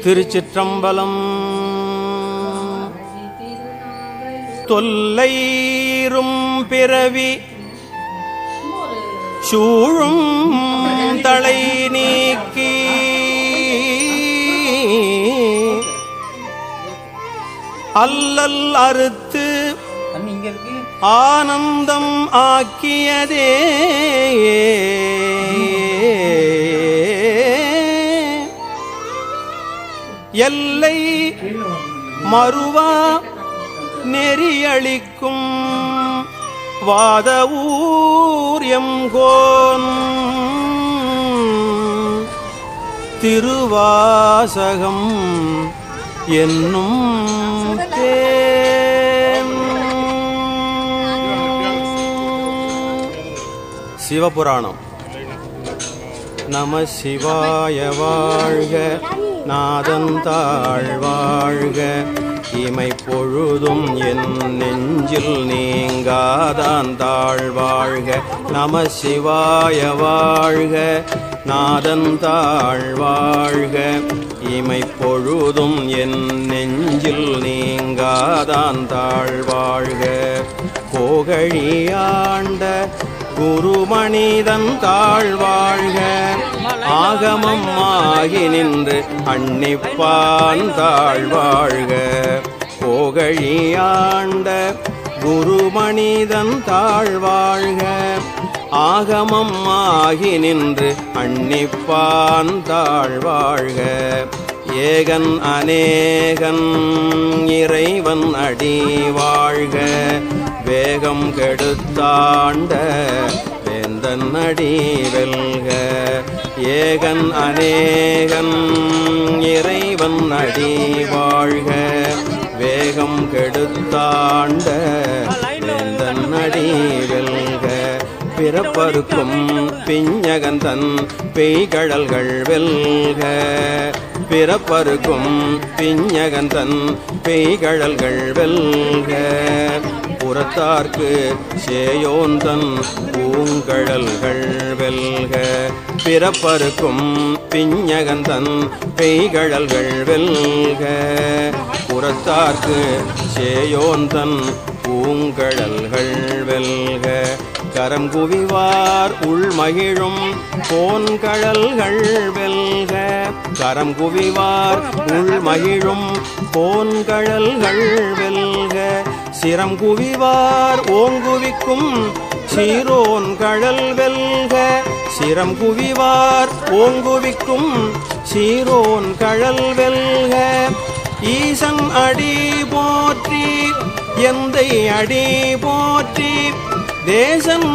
திருச்சிற்றம்பலம். தொல்லைரும் பிறவி சூழும் தலை நீக்கி அல்லல் அறுத்து ஆனந்தம் ஆக்கியதே எல்லை மறுவா நெறியளிக்கும் வாதவூர் எம்கோன் திருவாசகம் என்னும் தேன். சிவபுராணம். நம சிவாய வாழ்க, நாதந்தாள் வாழ்க, இமை பொழுதும் என் நெஞ்சில் நீங்காதாந்தாள் வாழ்க. நம சிவாய வாழ்க, நாதந்தாள் வாழ்க, இமை பொழுதும் என் நெஞ்சில் நீங்காதாந்தாள் வாழ்க. கோகழியாண்ட குருமணிதன் தாழ்வாழ்க, ஆகமம் ஆகி நின்று அன்னிப்பான் தாழ்வாழ்க. கோகழியாண்ட குருமணிதன் தாழ்வாழ்க, ஆகமம் ஆகி நின்று அன்னிப்பான் தாழ்வாழ்க. ஏகன் அநேகன் இறைவன் அடி வாழ்க, வேகம் கெடுத்தாண்ட வேந்தன் அடி வெல்க. ஏகன் அநேகன் இறைவன் அடி வாழ்க, வேகம் கெடுத்தாண்ட வேந்தன் அடி வெல்க. பிறப்பருக்கும் பிஞகந்தன் பெய்கழல்கள் வெல்க, பிறப்பருக்கும் பிஞகந்தன் பெய்கழல்கள் வெல்க. புறத்தார்க்கு சேயோந்தன் பூங்கழல்கள் வெல்க, பிறப்பருக்கும் பிஞகந்தன் பெய்கழல்கள் வெல்க. புறத்தார்க்கு சேயோந்தன் பூங்கழல்கள் வெல்க. கரம் குவிவார் உள்மகிழும் போன்கழல்கள் வெல்க, கரம் குவிவார் உள்மகிழும் போன்கழல்கள் வெல்க. சிரம் குவிவார் ஓங்குவிக்கும் சீரோன் கழல் வெல்க, சிரம் குவிவார் ஓங்குவிக்கும் சீரோன் கழல் வெல்க. ஈசன் அடி போற்றி, எந்தை அடி போற்றி, தேசன்